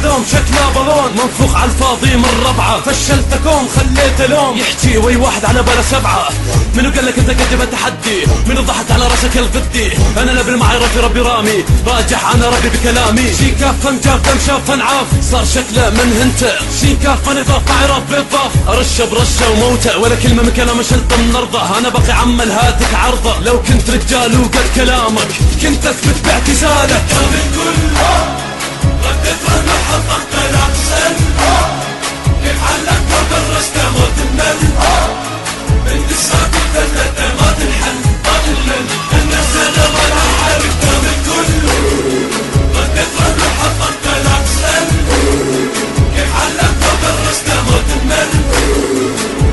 دوم شكله بالون منفوخ على الفاضي من ربعه. فشلتكم خليته لوم يحكي وي واحد على باله سبعه. منو قال لك انت قد التحدي؟ منو ضحك على راسك الغدي؟ انا لا بالمعاي ربي رامي راجح انا ربي بكلامي. شي كاف جاف دم شاف انعاف صار شكله من هنته. شي كاف من اضاف عرف بالضاف ارش برشه وموته. ولا كلمه من كلامه شلت من ارضه. انا باقي عمل هاتك عرضه. لو كنت رجال وقد كلامك كنت اثبت باعتزالك. من كل ردت رهن حطمت الاحسن. كيف علمت ودرست ما تمل. بنت الساقي ثلاثة ما تنحل ما تنمل. الناس انا ما لها حارب. من كل ردت رهن حطمت الاحسن. كيف علمت ودرست ما تمل.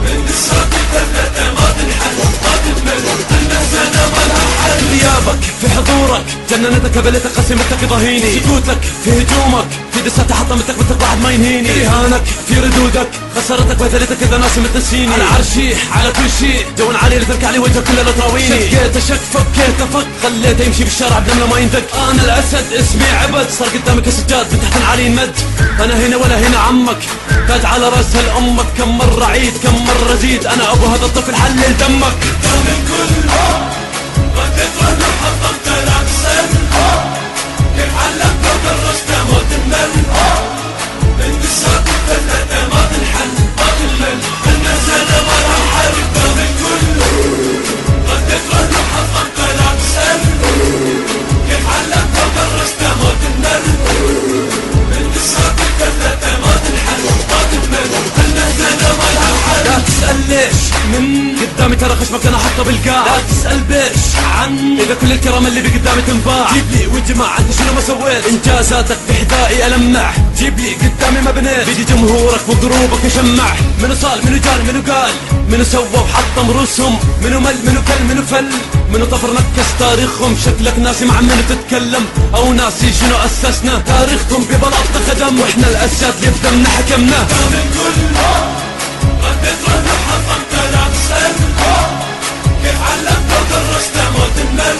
بنت الساقي ثلاثة ما تنحل ما تنمل. الناس انا ما لها حارب. غيابك في حضورك جننتك قبلتك قسمتك ضهيني. سكوتك في هجومك في دساتة حطمتك مثل واحد ما ينهيني. رهانك في ردودك خسرتك وذلتك اذا ناسي متنسيني. على عرشي على كل شيء دون علي لترك علي وجهك كله لا تراويني. شكيت اشك فكيت افك خليته يمشي بالشارع بنمله ما يندق. انا الاسد اسمي عبد صار قدامك السجاد من تحت علي مد. انا هنا ولا هنا عمك تاج على راس هالامك. كم مرة عيد كم مرة زيد انا ابو هذا الطفل حلل دمك. من كل ردت رهن حطمت الاحسن. كيف علمت ودرست ما تمل. بنت الساقي ثلاثة ما تنحل ما تمل. الناس انا ما لها حارب. من كل ردت رهن حطمت الاحسن. كيف علمت ودرست ما تمل. بنت الساقي ثلاثة ما تنحل ما تمل. الناس انا ما لها حارب. لا تسأل ليش من قدامي ترى خشمك انا حطه بالقاع. لا تسأل بيش عن اذا كل الكرام اللي بقدامي تنباع. جيب لي وجماع انت شنو ما سويت. انجازاتك بحذائي المع. جيب لي قدامي ما بنيت. بيجي جمهورك وقروبك يشمع. منو صال منو جال منو قال منو سوى وحطم رؤوسهم. منو مل منو كل منو فل منو طفر نكس تاريخهم. شكلك ناسي مع منو تتكلم او ناسي شنو اسسنا. تاريخهم ببلاطة خدم واحنا الاسياد اللي بدمنا حكمنا. من كل ردت رهن حطمت الاحسن. كيف علمت ودرست ما تمل.